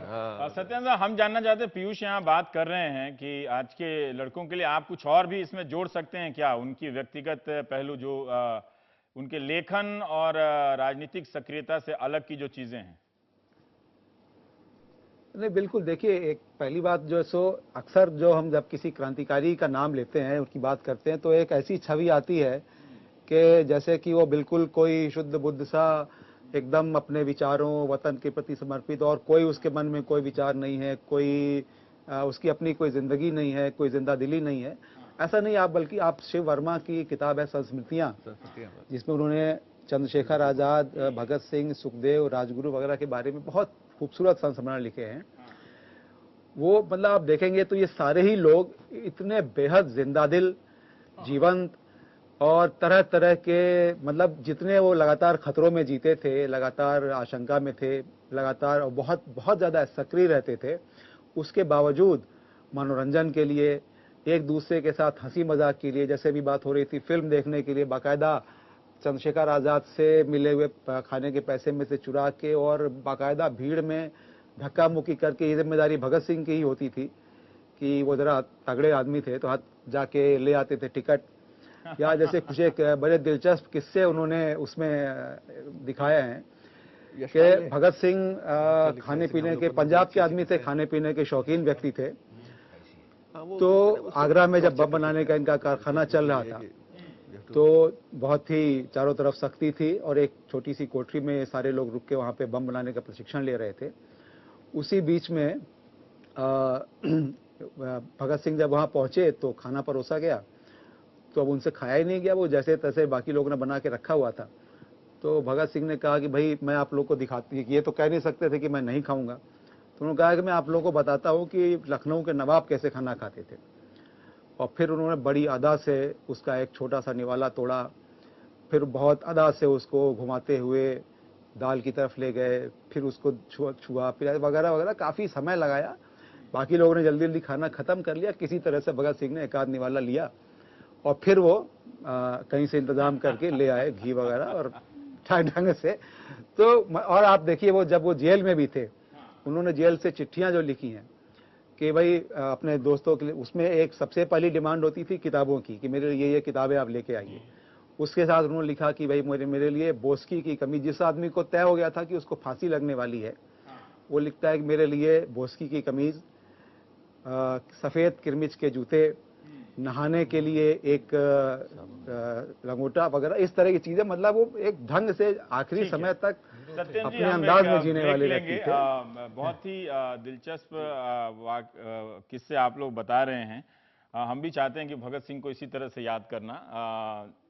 सत्येंद्र, हम जानना चाहते हैं, पीयूष यहाँ बात कर रहे हैं कि आज के लड़कों के लिए आप कुछ और भी इसमें जोड़ सकते हैं क्या, उनकी व्यक्तिगत पहलू जो उनके लेखन और राजनीतिक सक्रियता से अलग की जो चीजें हैं? नहीं बिल्कुल, देखिए एक पहली बात जो है सो अक्सर जो हम जब किसी क्रांतिकारी का नाम लेते हैं, उनकी बात करते हैं, तो एक ऐसी छवि आती है कि जैसे कि वो बिल्कुल कोई शुद्ध बुद्ध सा एकदम अपने विचारों, वतन के प्रति समर्पित, और कोई उसके मन में कोई विचार नहीं है, कोई उसकी अपनी कोई जिंदगी नहीं है, कोई जिंदा दिली नहीं है, ऐसा नहीं। आप बल्कि आप शिव वर्मा की किताब है संस्मृतियां, जिसमें उन्होंने चंद्रशेखर आजाद, भगत सिंह, सुखदेव, राजगुरु वगैरह के बारे में बहुत खूबसूरत संस्मरण लिखे हैं। वो मतलब आप देखेंगे तो ये सारे ही लोग इतने बेहद जिंदा दिल, जीवंत और तरह तरह के, मतलब जितने वो लगातार खतरों में जीते थे, लगातार आशंका में थे, लगातार और बहुत बहुत ज़्यादा सक्रिय रहते थे, उसके बावजूद मनोरंजन के लिए, एक दूसरे के साथ हंसी मजाक के लिए, जैसे भी बात हो रही थी, फिल्म देखने के लिए बाकायदा चंद्रशेखर आज़ाद से मिले हुए खाने के पैसे में से चुरा के और बाकायदा भीड़ में धक्का मुक्की करके, ये जिम्मेदारी भगत सिंह की ही होती थी कि वो ज़रा तगड़े आदमी थे तो हाथ जाके ले आते थे टिकट। या जैसे कुछ एक बड़े दिलचस्प किस्से उन्होंने उसमें दिखाए हैं कि भगत सिंह खाने पीने के, पंजाब के आदमी थे, खाने पीने के शौकीन व्यक्ति थे। तो आगरा में जब बम बनाने का इनका कारखाना चल रहा था तो बहुत ही चारों तरफ सख्ती थी और एक छोटी सी कोठरी में सारे लोग रुक के वहाँ पे बम बनाने का प्रशिक्षण ले रहे थे। उसी बीच में भगत सिंह जब वहाँ पहुँचे तो खाना परोसा गया, तो अब उनसे खाया ही नहीं गया, वो जैसे तैसे बाकी लोगों ने बना के रखा हुआ था। तो भगत सिंह ने कहा कि भाई मैं आप लोग को दिखाती, ये तो कह नहीं सकते थे कि मैं नहीं खाऊंगा, तो उन्होंने कहा कि मैं आप लोगों को बताता हूँ कि लखनऊ के नवाब कैसे खाना खाते थे। और फिर उन्होंने बड़ी अदा से उसका एक छोटा सा निवाला तोड़ा, फिर बहुत अदा से उसको घुमाते हुए दाल की तरफ ले गए, फिर उसको छुआ फिर वगैरह वगैरह, काफ़ी समय लगाया। बाकी लोगों ने जल्दी जल्दी खाना ख़त्म कर लिया, किसी तरह से भगत सिंह ने एक आध निवाला लिया और फिर वो कहीं से इंतज़ाम करके ले आए घी वगैरह और ढंग से। तो और आप देखिए वो जब वो जेल में भी थे, उन्होंने जेल से चिट्ठियाँ जो लिखी हैं कि भाई अपने दोस्तों के लिए, उसमें एक सबसे पहली डिमांड होती थी किताबों की कि मेरे लिए ये किताबें आप लेके आइए। उसके साथ उन्होंने लिखा कि भाई मेरे लिए बोस्की की कमीज, जिस आदमी को तय हो गया था कि उसको फांसी लगने वाली है, वो लिखता है कि मेरे लिए बोस्की की कमीज, सफ़ेद किरमिच के जूते, नहाने के लिए एक लंगोटा वगैरह, इस तरह की चीज़ें। मतलब वो एक ढंग से आखिरी समय तक अपने अंदाज में जीने वाले व्यक्ति थे। बहुत ही दिलचस्प किस्से आप लोग बता रहे हैं। हम भी चाहते हैं कि भगत सिंह को इसी तरह से याद करना,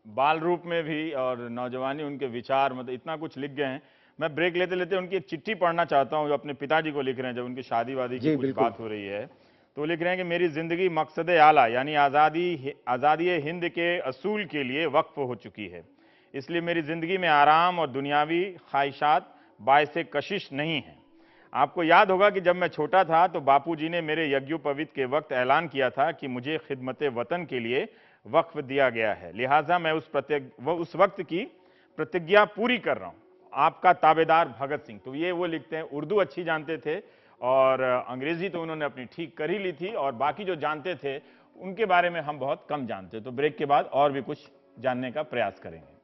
बाल रूप में भी और नौजवानी, उनके विचार, मतलब इतना कुछ लिख गए हैं। मैं ब्रेक लेते लेते उनकी एक चिट्ठी पढ़ना चाहता हूँ जो अपने पिताजी को लिख रहे हैं, जब उनकी शादी वादी की कुछ बात हो रही है। तो लिख रहे हैं कि मेरी जिंदगी मकसद आला यानी आज़ादी हिंद के असूल के लिए वक्फ हो चुकी है, इसलिए मेरी जिंदगी में आराम और दुनियावी ख्वाहिशात बायसे कशिश नहीं है। आपको याद होगा कि जब मैं छोटा था तो बापूजी ने मेरे यज्ञोपवीत के वक्त ऐलान किया था कि मुझे खिदमत वतन के लिए वक्फ दिया गया है, लिहाजा मैं उस वक्त की प्रतिज्ञा पूरी कर रहा हूँ। आपका ताबेदार भगत सिंह। तो ये वो लिखते हैं, उर्दू अच्छी जानते थे और अंग्रेजी तो उन्होंने अपनी ठीक कर ही ली थी, और बाकी जो जानते थे उनके बारे में हम बहुत कम जानते। तो ब्रेक के बाद और भी कुछ जानने का प्रयास करेंगे।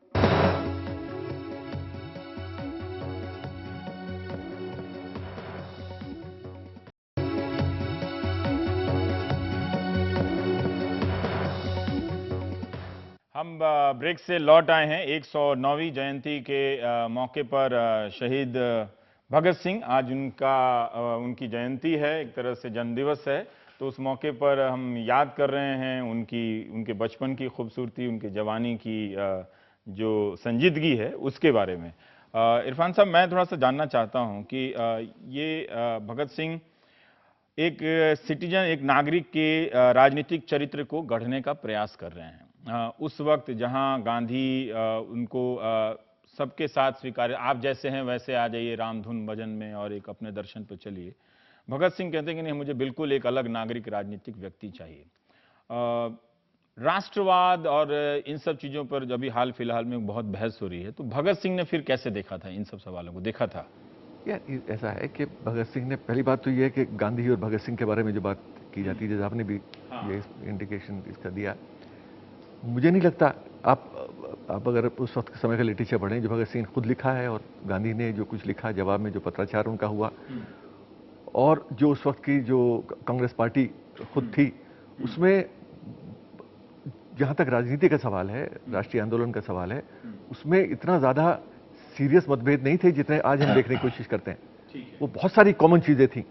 हम ब्रेक से लौट आए हैं। 109वीं जयंती के मौके पर शहीद भगत सिंह, आज उनकी जयंती है, एक तरह से जन्मदिवस है। तो उस मौके पर हम याद कर रहे हैं उनके बचपन की खूबसूरती, उनके जवानी की जो संजीदगी है उसके बारे में। इरफान साहब, मैं थोड़ा सा जानना चाहता हूं कि ये भगत सिंह एक सिटीजन, एक नागरिक के राजनीतिक चरित्र को गढ़ने का प्रयास कर रहे हैं। उस वक्त जहां गांधी उनको सबके साथ स्वीकार, आप जैसे हैं वैसे आ जाइए रामधुन भजन में और एक अपने दर्शन पर चलिए, भगत सिंह कहते हैं कि नहीं, मुझे बिल्कुल एक अलग नागरिक राजनीतिक व्यक्ति चाहिए। राष्ट्रवाद और इन सब चीज़ों पर अभी हाल फिलहाल में बहुत बहस हो रही है, तो भगत सिंह ने फिर कैसे देखा था इन सब सवालों को? देखा था यार, ऐसा है कि भगत सिंह ने, पहली बात तो ये है कि गांधी और भगत सिंह के बारे में जो बात की जाती है, जैसे आपने भी ये इंडिकेशन इसका दिया, मुझे नहीं लगता, आप अगर उस वक्त के समय का लिटरेचर पढ़ें जो भगत सिंह ने खुद लिखा है और गांधी ने जो कुछ लिखा जवाब में, जो पत्राचार उनका हुआ, और जो उस वक्त की जो कांग्रेस पार्टी खुद थी, उसमें जहाँ तक राजनीति का सवाल है, राष्ट्रीय आंदोलन का सवाल है, उसमें इतना ज़्यादा सीरियस मतभेद नहीं थे जितने आज हम देखने की कोशिश करते हैं। वो बहुत सारी कॉमन चीज़ें थी।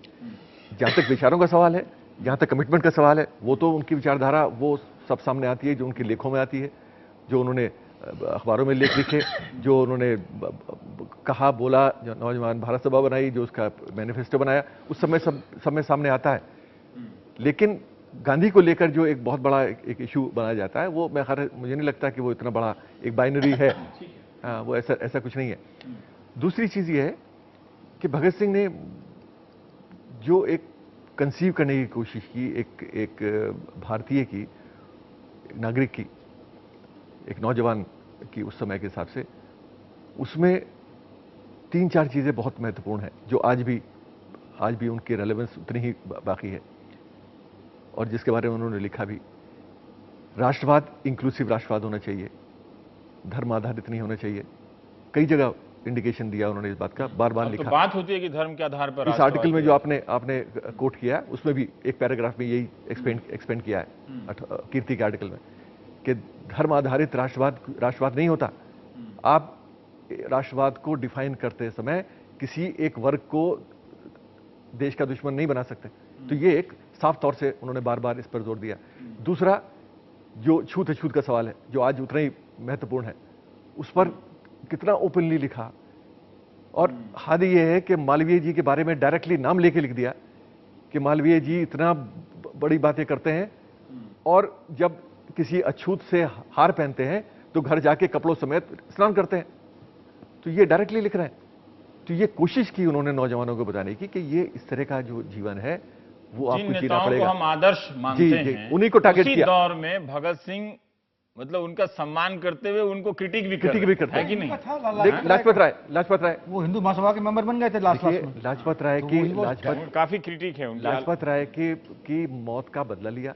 जहाँ तक विचारों का सवाल है, जहाँ तक कमिटमेंट का सवाल है, वो तो उनकी विचारधारा वो सब सामने आती है, जो उनके लेखों में आती है, जो उन्होंने अखबारों में लेख लिखे, जो उन्होंने कहा बोला, जो नौजवान भारत सभा बनाई, जो उसका मैनिफेस्टो बनाया, उस समय सब में सामने आता है। लेकिन गांधी को लेकर जो एक बहुत बड़ा एक इशू बनाया जाता है, वो मैं मुझे नहीं लगता कि वो इतना बड़ा एक बाइनरी है। हाँ, वो ऐसा कुछ नहीं है। दूसरी चीज ये है कि भगत सिंह ने जो एक कंसीव करने की कोशिश की, एक भारतीय की, एक नागरिक की, एक नौजवान की उस समय के हिसाब से, उसमें 3-4 चीजें बहुत महत्वपूर्ण हैं जो आज भी उनकी रेलेवेंस उतनी ही बाकी है, और जिसके बारे में उन्होंने लिखा भी। राष्ट्रवाद इंक्लूसिव राष्ट्रवाद होना चाहिए, धर्म आधारित नहीं होना चाहिए। कई जगह इंडिकेशन दिया उन्होंने इस बात का, बार बार लिखा। तो बात होती है कि धर्म के आधार पर इस आर्टिकल में जो आपने कोट किया है, उसमें भी एक पैराग्राफ में यही एक्सपेंड किया है, कीर्ति के आर्टिकल में, कि धर्म आधारित राष्ट्रवाद नहीं होता। आप राष्ट्रवाद को डिफाइन करते समय किसी एक वर्ग को देश का दुश्मन नहीं बना सकते। तो ये एक साफ तौर से उन्होंने बार बार इस पर जोर दिया। दूसरा, जो छूत अछूत का सवाल है, जो आज उतना ही महत्वपूर्ण है, उस पर कितना ओपनली लिखा। और हद ये है कि मालवीय जी के बारे में डायरेक्टली नाम लेके लिख दिया कि मालवीय जी इतना बड़ी बातें करते हैं, और जब किसी अछूत से हार पहनते हैं तो घर जाके कपड़ों समेत स्नान करते हैं। तो ये डायरेक्टली लिख रहे हैं। तो ये कोशिश की उन्होंने नौजवानों को बताने की कि ये इस तरह का जो जीवन है वो आपको जीना पड़ेगा। हम आदर्श मानते हैं, उन्हीं को टारगेट किया। दौर में भगत सिंह मतलब उनका सम्मान करते हुए उनको क्रिटिक भी करते हैं कि नहीं? लाजपत राय वो हिंदू महासभा के मेंबर बन गए थे लास्ट में। लाजपत राय काफी क्रिटिक है उनकी। लाजपत राय की मौत का बदला लिया।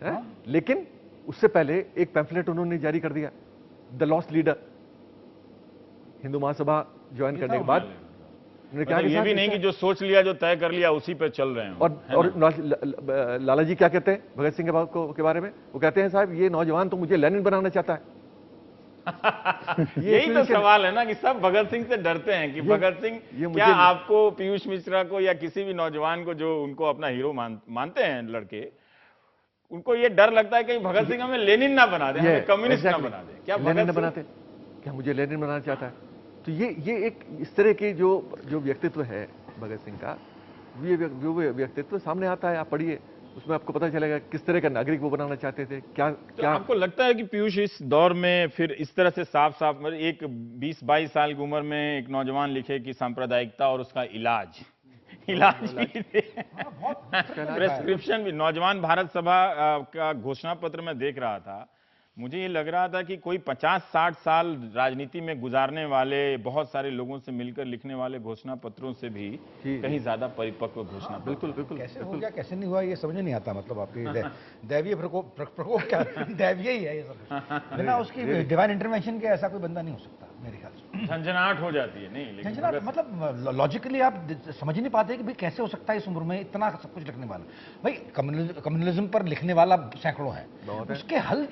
हाँ? लेकिन उससे पहले एक पैम्फलेट उन्होंने जारी कर दिया, the lost leader. Hindu Mahasabha join करने के बाद मतलब ये भी नहीं कि जो सोच लिया, जो तय कर लिया, उसी पे चल रहे हैं। और लाला जी क्या कहते हैं भगत सिंह के बारे में? वो कहते हैं, साहब ये नौजवान तो मुझे लेनिन बनाना चाहता है। यही तो सवाल है ना कि सब भगत सिंह से डरते हैं कि भगत सिंह क्या आपको, पीयूष मिश्रा को या किसी भी नौजवान को जो उनको अपना हीरो मानते हैं लड़के, उनको ये डर लगता है कि भगत सिंह हमें लेनिन ना बना दे, हमें कम्युनिस्ट ना बना दे। क्या लेनिन ना बनाते? क्या मुझे लेनिन बनाना चाहता है? तो ये एक इस तरह के जो व्यक्तित्व है भगत सिंह का, वो व्यक्तित्व सामने आता है। आप पढ़िए, उसमें आपको पता चलेगा किस तरह का नागरिक वो बनाना चाहते थे। क्या आपको लगता है कि पीयूष इस दौर में फिर इस तरह से साफ एक 20-22 साल की उम्र में एक नौजवान लिखे कि सांप्रदायिकता और उसका इलाज भी प्रेस्क्रिप्शन भी। नौजवान भारत सभा का घोषणा पत्र में देख रहा था, मुझे ये लग रहा था कि कोई 50-60 साल राजनीति में गुजारने वाले बहुत सारे लोगों से मिलकर लिखने वाले घोषणा पत्रों से भी कहीं ज्यादा परिपक्व घोषणा। बिल्कुल कैसे हो गया, कैसे नहीं हुआ, ये समझ नहीं आता। मतलब आपकी दैवीय प्रकोप क्या दैवीय ही है ये सब। बिना उसकी डिवाइन इंटरवेंशन के ऐसा कोई बंदा नहीं हो सकता मेरे ख्याल से। झंझनाहट हो जाती है। नहीं, झंझनाहट मतलब लॉजिकली आप समझ नहीं पाते कि भाई कैसे हो सकता है इस उम्र में इतना सब कुछ लिखने वाला। भाई कम्युनलिज्म पर लिखने वाला सैकड़ों है, उसके हल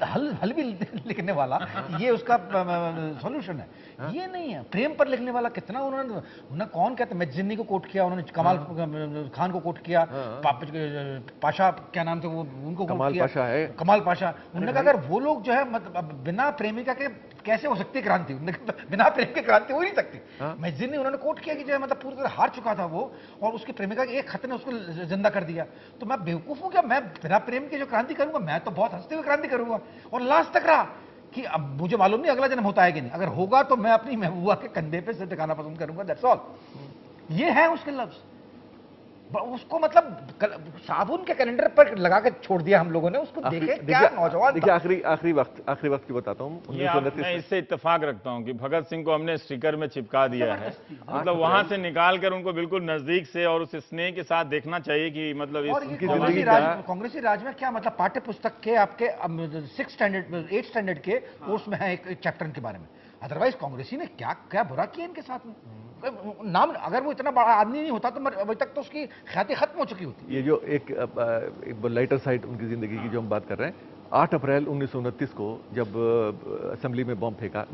भी लिखने वाला, ये उसका सॉल्यूशन है। ये नहीं है। प्रेम पर लिखने वाला कितना उन्होंने कौन कहते, मैगजीनी को कोट किया उन्होंने, कमाल खान को कोट किया, पाशा क्या नाम थे वो, उनको कोट किया, कमाल पाशा। उन्होंने कहा अगर वो लोग जो है मतलब बिना प्रेमिका के कैसे हो सकती है क्रांति, बिना प्रेम के क्रांति हो नहीं सकती। मैगजीन ने उन्होंने कोट किया कि जो है मतलब पूरी तरह हार चुका था वो, और उसकी प्रेमिका के एक खत ने उसको जिंदा कर दिया। तो मैं बेवकूफ हूं क्या, मैं बिना प्रेम के जो क्रांति करूंगा? मैं तो बहुत हंसते हुए क्रांति करूंगा। और लास्ट तक रहा कि अब मुझे मालूम नहीं अगला जन्म होता है कि नहीं, अगर होगा तो मैं अपनी महबूबा के कंधे पे सिर टिकाना पसंद करूंगा। That's all. ये है उसके लफ्ज। उसको मतलब साबुन के कैलेंडर पर लगा के छोड़ दिया हम लोगों ने उसको। देखे क्या नौजवान। देखिए आखिरी वक्त की बताता हूँ। मैं इससे इत्तेफाक रखता हूँ कि भगत सिंह को हमने स्टिकर में चिपका दिया है, मतलब वहां से निकाल कर उनको बिल्कुल नजदीक से और उस स्नेह के साथ देखना चाहिए कि मतलब कांग्रेसी राज में क्या मतलब पाठ्य पुस्तक के आपके 6th स्टैंडर्ड 8th स्टैंडर्ड के कोर्स में है एक चैप्टर के बारे में। अदरवाइज कांग्रेसी ने क्या क्या बुरा किया इनके साथ में। नाम अगर वो इतना बड़ा आदमी नहीं होता तो अभी तक तो उसकी ख्याति खत्म हो चुकी होती। ये जो एक लाइटर साइड उनकी जिंदगी की जो हम बात कर रहे हैं, 8 अप्रैल 1929 को जब असेंबली में बॉम्ब फेंका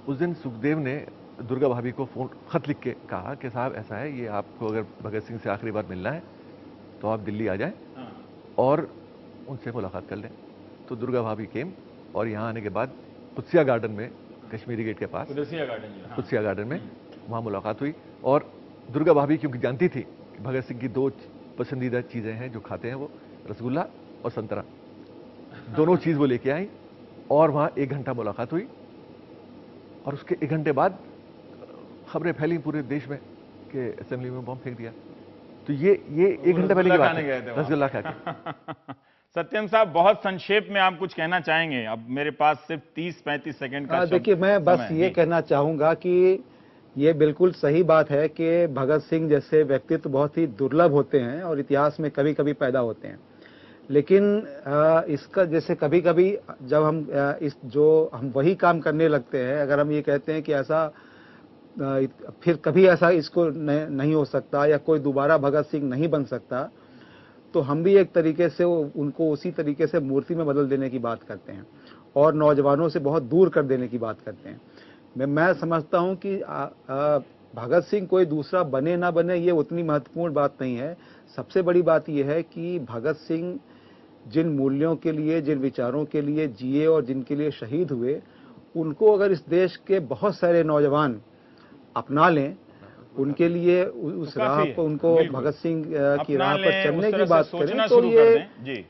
उस दिन सुखदेव ने दुर्गा भाभी को खत लिख के कहा कि साहब ऐसा है, ये आपको अगर भगत सिंह से आखिरी बार मिलना है तो आप दिल्ली आ जाएं और उनसे मुलाकात कर लें। तो दुर्गा भाभी केम, और यहाँ आने के बाद कुत्सिया गार्डन में, कश्मीरी गेट के पास कुत्सिया गार्डन में वहाँ मुलाकात हुई। और दुर्गा भाभी क्योंकि जानती थी कि भगत सिंह की 2 पसंदीदा चीज़ें हैं जो खाते हैं वो रसगुल्ला और संतरा, दोनों चीज़ वो लेके आई और वहाँ 1 घंटा मुलाकात हुई और उसके 1 घंटे बाद खबरें फैली पूरे देश में कि असेंबली में बम फेंक दिया। तो ये 1 घंटे पहले की बात है, रसगुल्ला खा के। सत्यम साहब, बहुत संक्षेप में आप कुछ कहना चाहेंगे? अब मेरे पास सिर्फ 30-35 सेकंड का देखिए, मैं बस समय ये है। कहना चाहूंगा कि ये बिल्कुल सही बात है कि भगत सिंह जैसे व्यक्तित्व बहुत ही दुर्लभ होते हैं और इतिहास में कभी कभी पैदा होते हैं। लेकिन इसका जैसे कभी कभी जब हम हम वही काम करने लगते हैं, अगर हम ये कहते हैं कि ऐसा फिर कभी ऐसा इसको नहीं हो सकता या कोई दोबारा भगत सिंह नहीं बन सकता, तो हम भी एक तरीके से उनको उसी तरीके से मूर्ति में बदल देने की बात करते हैं और नौजवानों से बहुत दूर कर देने की बात करते हैं। मैं समझता हूं कि भगत सिंह कोई दूसरा बने ना बने ये उतनी महत्वपूर्ण बात नहीं है। सबसे बड़ी बात यह है कि भगत सिंह जिन मूल्यों के लिए, जिन विचारों के लिए जिए और जिनके लिए शहीद हुए, उनको अगर इस देश के बहुत सारे नौजवान अपना लें, उनके लिए उस राह पर उनको भगत सिंह की राह पर चलने की बात करें तो ये जी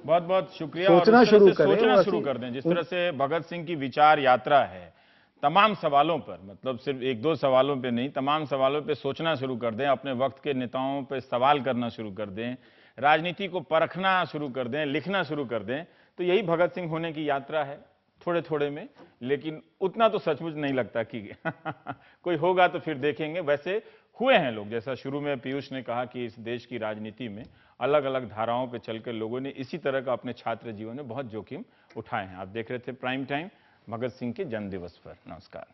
बहुत बहुत शुक्रिया। सोचना शुरू करें, सोचना शुरू कर दें। जिस तरह से भगत सिंह की विचार यात्रा है, तमाम सवालों पर, मतलब सिर्फ 1-2 सवालों पे नहीं, तमाम सवालों पे सोचना शुरू कर दें, अपने वक्त के नेताओं पे सवाल करना शुरू कर दें, राजनीति को परखना शुरू कर दें, लिखना शुरू कर दें, तो यही भगत सिंह होने की यात्रा है, थोड़े थोड़े में। लेकिन उतना तो सचमुच नहीं लगता कि कोई होगा तो फिर देखेंगे। वैसे हुए हैं लोग, जैसा शुरू में पीयूष ने कहा कि इस देश की राजनीति में अलग अलग धाराओं पे चलकर लोगों ने इसी तरह का अपने छात्र जीवन में बहुत जोखिम उठाए हैं। आप देख रहे थे प्राइम टाइम भगत सिंह के जन्म दिवस पर। नमस्कार।